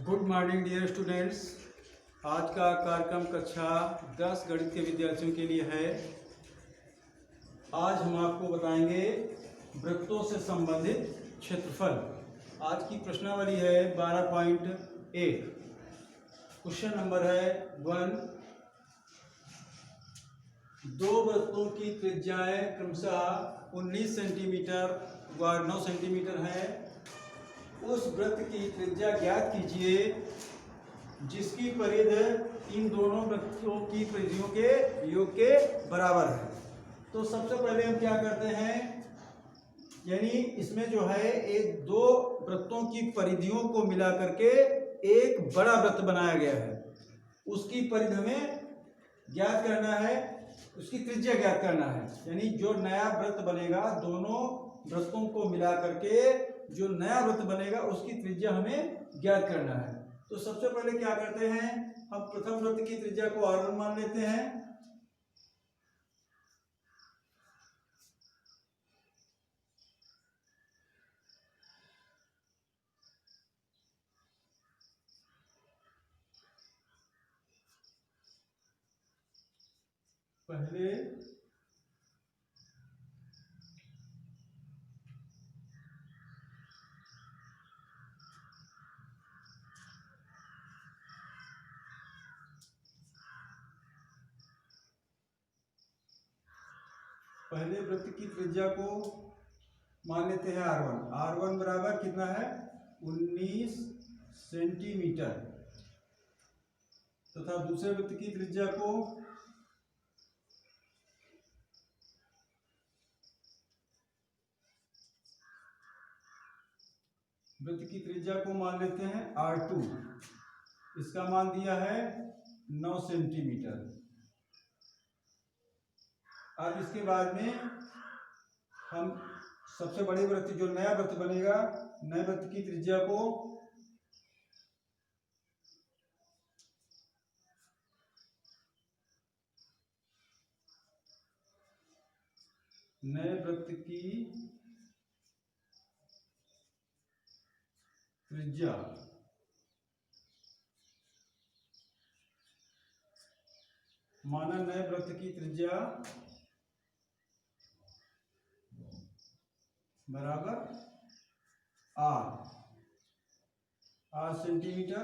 Good morning dear students. आज का कार्यक्रम कक्षा 10 गणित के विद्यार्थियों के लिए है। आज हम आपको बताएंगे वृत्तों से संबंधित क्षेत्रफल। आज की प्रश्नावली है 12.1। क्वेश्चन नंबर है 1। दो वृत्तों की त्रिज्याएं क्रमशः 19 सेंटीमीटर व 9 सेंटीमीटर है। उस वृत्त की त्रिज्या ज्ञात कीजिए जिसकी परिध इन दोनों वृत्तों की परिधियों के योग के बराबर है। तो सबसे पहले हम क्या करते हैं, यानी इसमें जो है एक दो वृत्तों की परिधियों को मिला करके एक बड़ा वृत्त बनाया गया है। उसकी परिधि हमें ज्ञात करना है, उसकी त्रिज्या ज्ञात करना है। यानी जो नया वृत्त बनेगा, दोनों वृत्तों को मिला करके जो नया वृत्त बनेगा उसकी त्रिज्या हमें ज्ञात करना है। तो सबसे पहले क्या करते हैं, हम प्रथम वृत्त की त्रिज्या को r1 मान लेते हैं। पहले वृत्त की त्रिज्या को मान लेते हैं r1। r1 बराबर कितना है, 19 सेंटीमीटर। तथा दूसरे वृत्त की त्रिज्या को मान लेते हैं r2। इसका मान दिया है 9 सेंटीमीटर। अब इसके बाद में हम सबसे बड़े वृत्त, जो नया वृत्त बनेगा, नए वृत्त की त्रिज्या को माना नए वृत्त की त्रिज्या बराबर r सेंटीमीटर।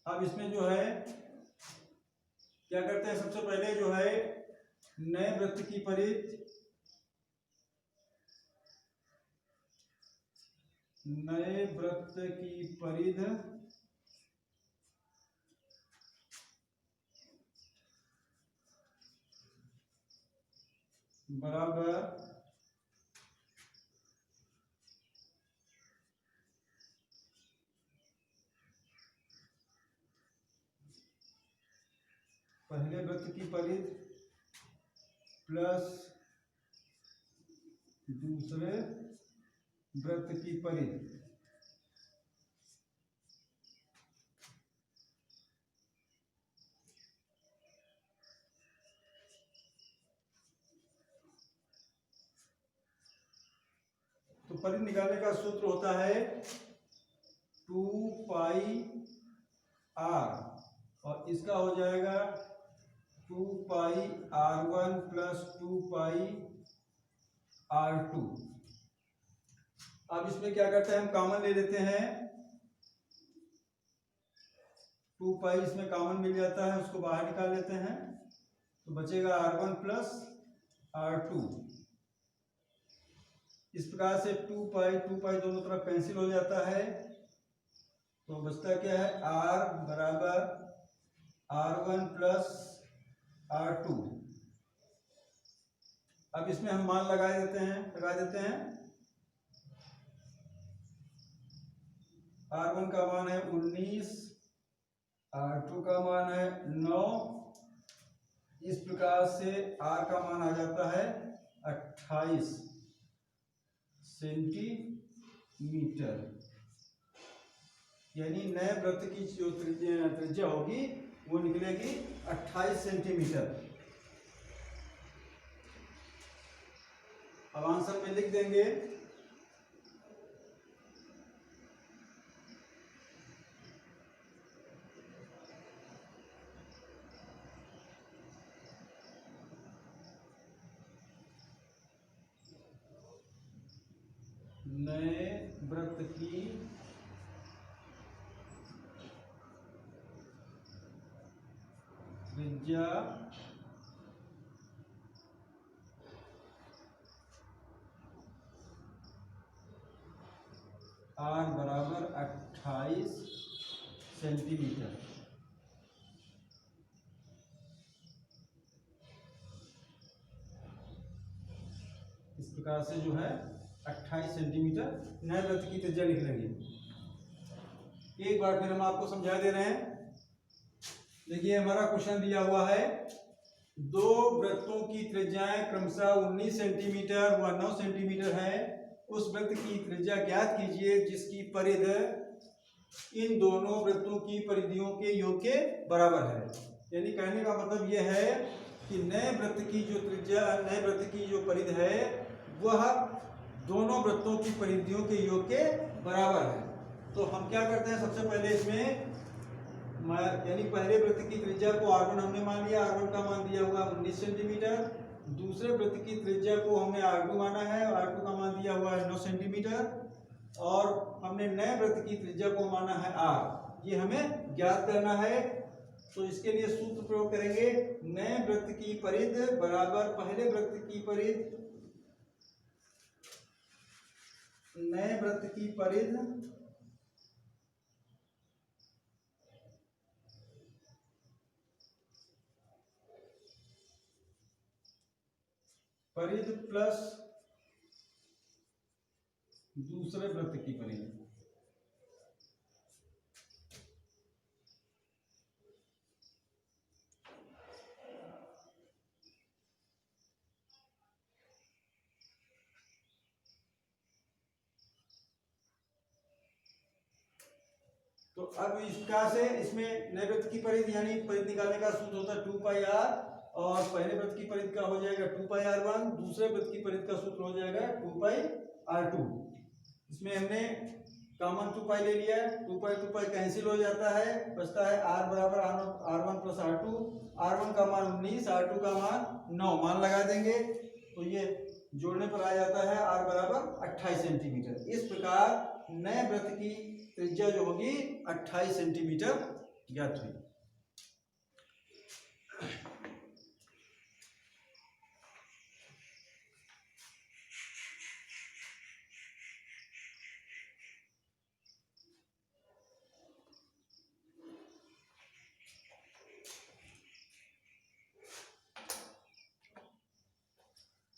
अब इसमें जो है क्या करते हैं, सबसे पहले जो है नए वृत्त की परिधि बराबर पहले वृत्त की परिधि प्लस दूसरे वृत्त की परिधि। तो परिधि निकालने का सूत्र होता है 2 पाई r, और इसका हो जाएगा 2 पाई r1 प्लस 2 पाई r2। अब इसमें क्या करते हैं, हम कॉमन ले लेते हैं। 2 पाई इसमें कॉमन मिल जाता है, उसको बाहर निकाल लेते हैं तो बचेगा r1 प्लस r2। इस प्रकार से 2 पाई दोनों तरफ कैंसिल हो जाता है, तो बचता क्या है, r बराबर r1 प्लस r2। अब इसमें हम मान लगा देते हैं। r1 का मान है 19, r2 का मान है 9। इस प्रकार से r का मान आ जाता है 28 सेंटीमीटर। यानी नए वृत्त की जो त्रिज्या होगी वो निकलेगी 28 सेंटीमीटर। अब आंसर में लिख देंगे नए वृत्त की त्रिज्या r बराबर 28 सेंटीमीटर। इस प्रकार से जो है 28 सेंटीमीटर नए वृत्त की त्रिज्या लिख लेंगे। एक बार फिर हम आपको समझा दे रहे हैं। देखिए हमारा क्वेश्चन दिया हुआ है, दो वृत्तों की त्रिज्याएं क्रमशः 19 सेंटीमीटर व 9 सेंटीमीटर है। उस वृत्त की त्रिज्या ज्ञात कीजिए जिसकी परिधि इन दोनों वृत्तों की परिधियों के योग के बराबर है। यानी कहने का मतलब यह है कि नए वृत्त की जो त्रिज्या, नए वृत्त की जो परिधि है वह दोनों वृत्तों की परिधियों के योग के बराबर है। तो हम क्या करते हैं, सबसे पहले इसमें यानी पहले वृत्त की त्रिज्या को r1 हमने मान लिया, r1 का मान दिया हुआ 19 सेंटीमीटर। दूसरे वृत्त की त्रिज्या को हमने r2 माना है, r2 का मान दिया हुआ है 9 सेंटीमीटर। और हमने नए वृत्त की त्रिज्या को माना है r, ये हमें ज्ञात करना है। तो इसके लिए सूत्र प्रयोग करेंगे, नए वृत्त की परिधि बराबर पहले वृत्त की परिधि, नए वृत्त की परिधि प्लस दूसरे वृत्त की परिधि। तो अब इसका से इसमें नए वृत्त की परिधि यानी परिधि निकालने का सूत्र होता है 2 पाई r, और पहले वृत्त की परिधि का हो जाएगा 2 पाई r1, दूसरे वृत्त की परिधि का सूत्र हो जाएगा 2 पाई r2। इसमें हमने कॉमन 2 पाई ले लिया है, 2 पाई कैंसिल हो जाता है, बचता है r बराबर r1 प्लस r2। r1 का मान 19, r2 का मान 9, मान लगा देंगे तो ये जोड़ने पर आ जाता है r बराबर 28 सेंटीमीटर। इस प्रकार नए वृत्त की त्रिज्या जो होगी 28 सेंटीमीटर ज्ञात हुई।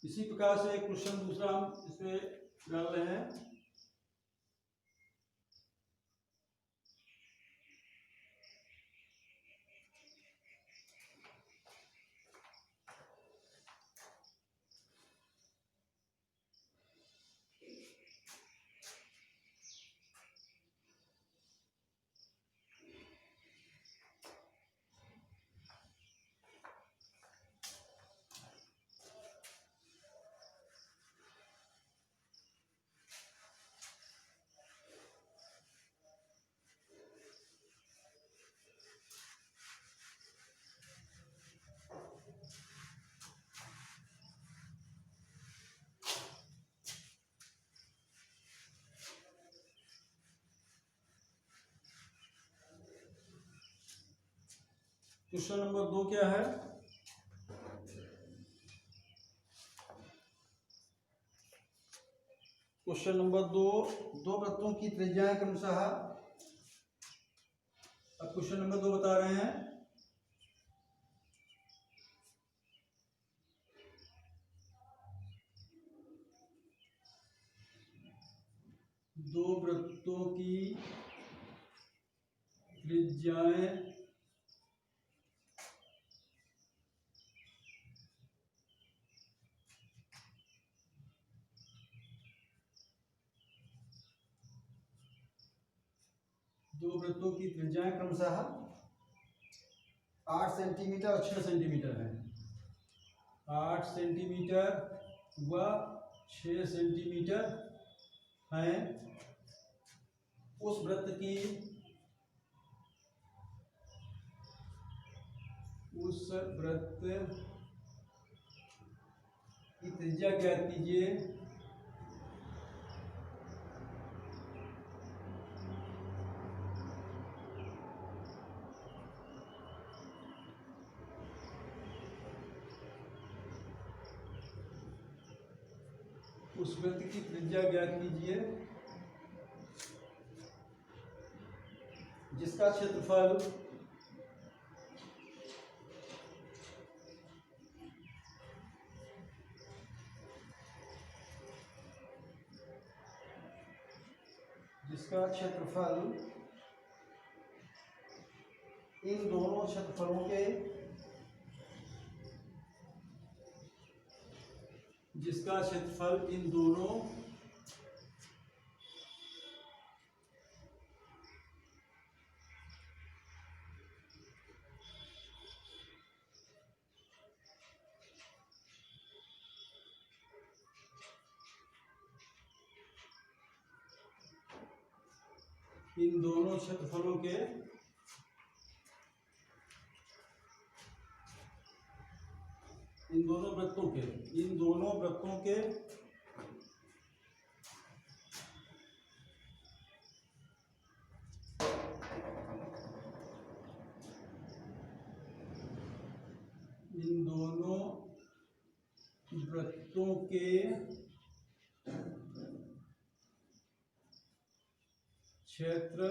इसी प्रकार से एक क्वेश्चन दूसरा हम इसमें डाल रहे हैं। क्वेश्चन नंबर 2 क्या है, क्वेश्चन नंबर 2, दो वृत्तों की त्रिज्याएं क्रमशः। अब क्वेश्चन नंबर 2 बता रहे हैं, दो वृत्तों की त्रिज्याएं क्रमशः 8 सेंटीमीटर और 6 सेंटीमीटर है। 8 सेंटीमीटर व 6 सेंटीमीटर है। उस वृत्त की त्रिज्या ज्ञात कीजिए उस वृत्त की त्रिज्या ज्ञात कीजिए जिसका क्षेत्रफल इन दोनों क्षेत्रफलों के जिसका क्षेत्रफल इन दोनों क्षेत्रफलों के इन दोनों वृत्तों के क्षेत्र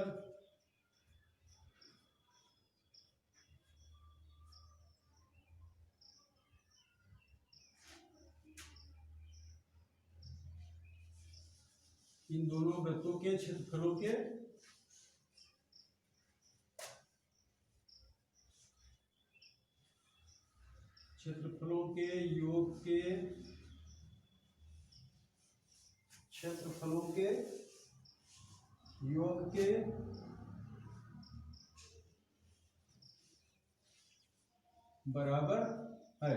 इन दोनों वृत्तों के क्षेत्रफलों के योग के बराबर है।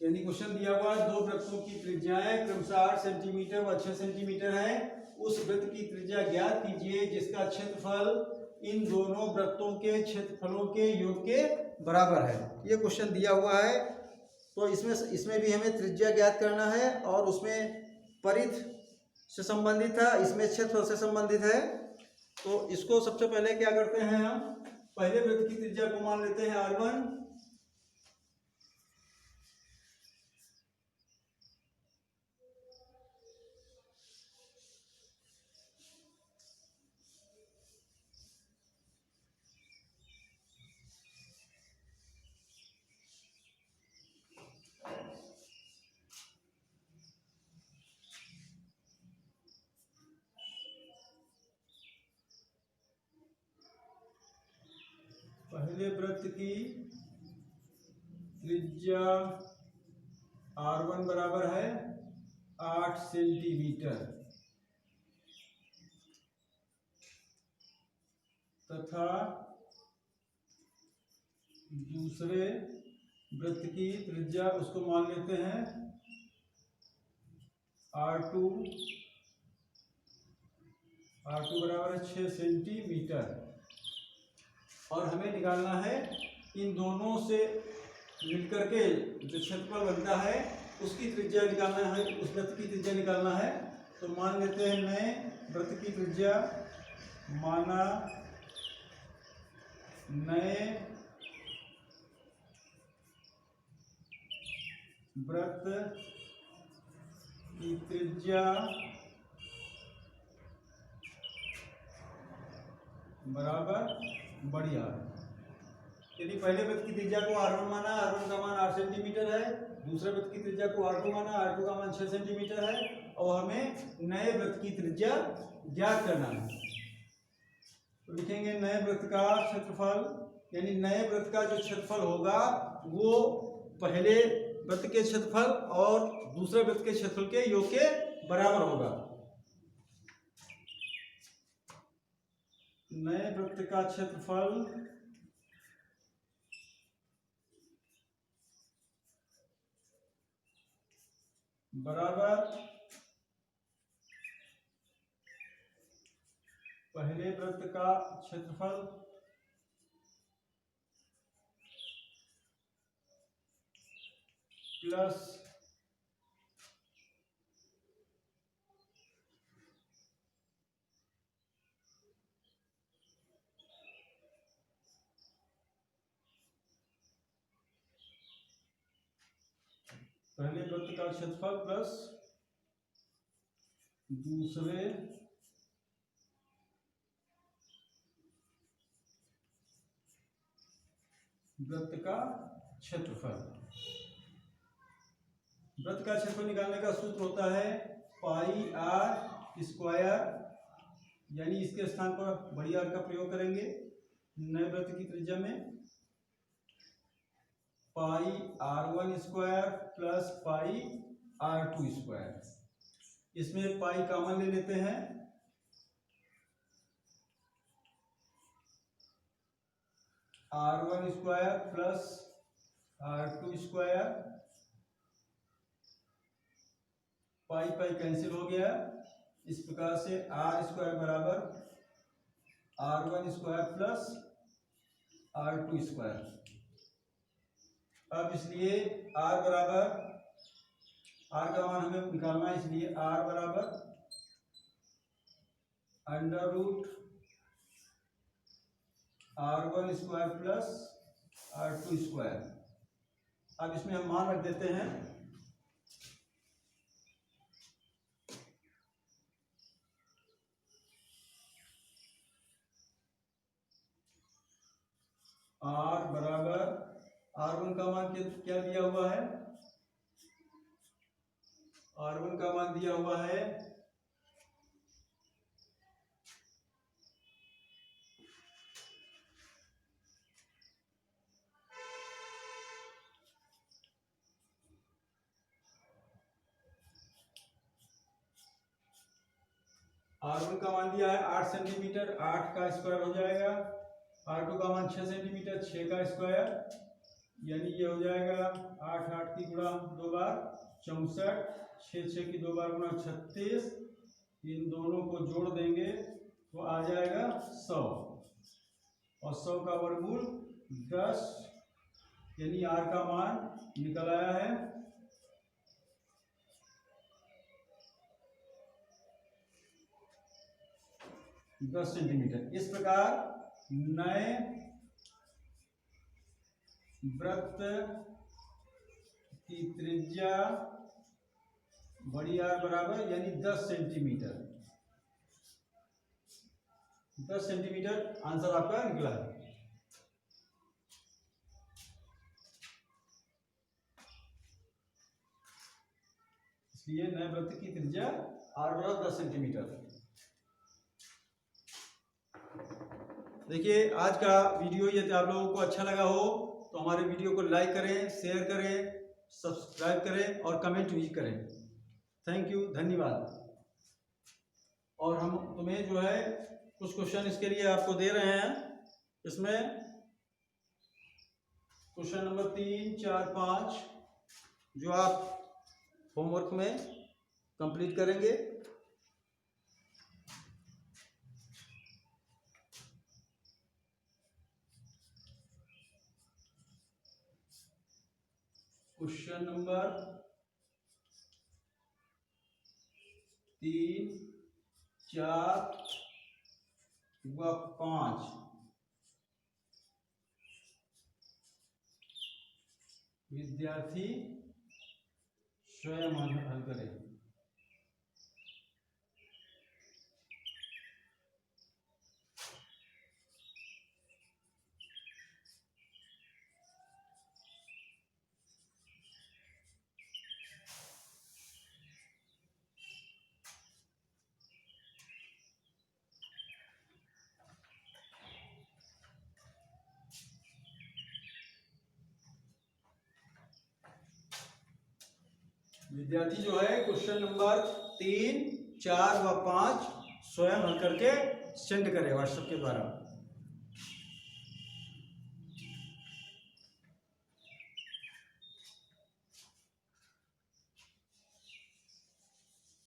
यानी क्वेश्चन दिया हुआ दो वृत्तों की त्रिज्याएं क्रमशः 8 सेंटीमीटर व 6 सेंटीमीटर है। उस वृत्त की त्रिज्या ज्ञात कीजिए जिसका क्षेत्रफल इन दोनों वृत्तों के क्षेत्रफलों के योग के बराबर है। ये क्वेश्चन दिया हुआ है। तो इसमें भी हमें त्रिज्या ज्ञात करना है और उसमें परिध से संबंधित है, इसमें क्षेत्रफल से संबंधित है। तो इसको सबसे पहले क्या करते हैं, हम पहले वृत्त की त्रिज्या को मान लेते हैं r1। पहले वृत्त की त्रिज्या r1 बराबर है 8 सेंटीमीटर तथा दूसरे वृत्त की त्रिज्या उसको मान लेते हैं r2 बराबर है 6 सेंटीमीटर। और हमें निकालना है इन दोनों से मिलकर के जो क्षेत्रफल बनता है उसकी त्रिज्या निकालना है, उस वृत्त की त्रिज्या निकालना है। तो मान लेते हैं नए वृत्त की त्रिज्या, माना नए वृत्त की त्रिज्या बराबर बढ़िया। यदि पहले वृत्त की त्रिज्या को r1 माना, r1 का मान 8 सेंटीमीटर है, दूसरे वृत्त की त्रिज्या को r2 माना, r2 का मान 6 सेंटीमीटर है और हमें नए वृत्त की त्रिज्या ज्ञात करना है। तो लिखेंगे नए वृत्त का क्षेत्रफल, यानी नए वृत्त का जो क्षेत्रफल होगा वो पहले वृत्त के क्षेत्रफल और दूसरे वृत्त के क्षेत्रफल के योग के बराबर होगा। नए वृत्त का क्षेत्रफल बराबर पहले वृत्त का क्षेत्रफल प्लस पहले वृत्त का क्षेत्रफल प्लस दूसरे वृत्त का क्षेत्रफल। वृत्त का क्षेत्रफल निकालने का सूत्र होता है पाई आर स्क्वायर, यानी इसके स्थान पर बड़ी आर का प्रयोग करेंगे। नए वृत्त की त्रिज्या में pi r1 square plus pi r2 square. इसमें पाई कॉमन ले लेते हैं, r1 square plus r2 square, pi pi cancel हो गया। इस प्रकार से r स्क्वायर बराबर r1 square plus r2 square. अब इसलिए r बराबर, r का मान हमें निकालना है, इसलिए r बराबर under root r1 square plus r2 square. अब इसमें हम मान रख देते हैं r बराबर, r1 का मान क्या दिया हुआ है, r1 का मान दिया हुआ है 8 सेंटीमीटर, 8 का स्क्वायर हो जाएगा। r2 का मान 6 सेंटीमीटर, 6 का स्क्वायर, यानी ये हो जाएगा 8 8 की गुणा 2 बार 64, 6 6 की 2 बार गुणा 36। इन दोनों को जोड़ देंगे तो आ जाएगा 100, और 100 का वर्गमूल 10, यानी r का मान निकल आया है 10 सेंटीमीटर। इस प्रकार नए वृत्त की त्रिज्या बड़ी आर बराबर, यानी 10 सेंटीमीटर, 10 सेंटीमीटर आंसर आपका निकला है। इसलिए नए वृत्त की त्रिज्या आर बराबर 10 सेंटीमीटर। देखिए आज का वीडियो यदि आप लोगों को अच्छा लगा हो तो हमारे वीडियो को लाइक करें, शेयर करें, सब्सक्राइब करें और कमेंट भी करें। थैंक यू, धन्यवाद। और हम तुम्हें जो है कुछ क्वेश्चन इसके लिए आपको दे रहे हैं। इसमें क्वेश्चन नंबर 3, 4, 5 जो आप होमवर्क में कंप्लीट करेंगे। क्वेश्चन नंबर 3, 4 व 5 विद्यार्थी स्वयं हल करें। विद्यार्थी जो है क्वेश्चन नंबर 3, 4 व 5 स्वयं हल करके सेंड करें व्हाट्सएप के द्वारा।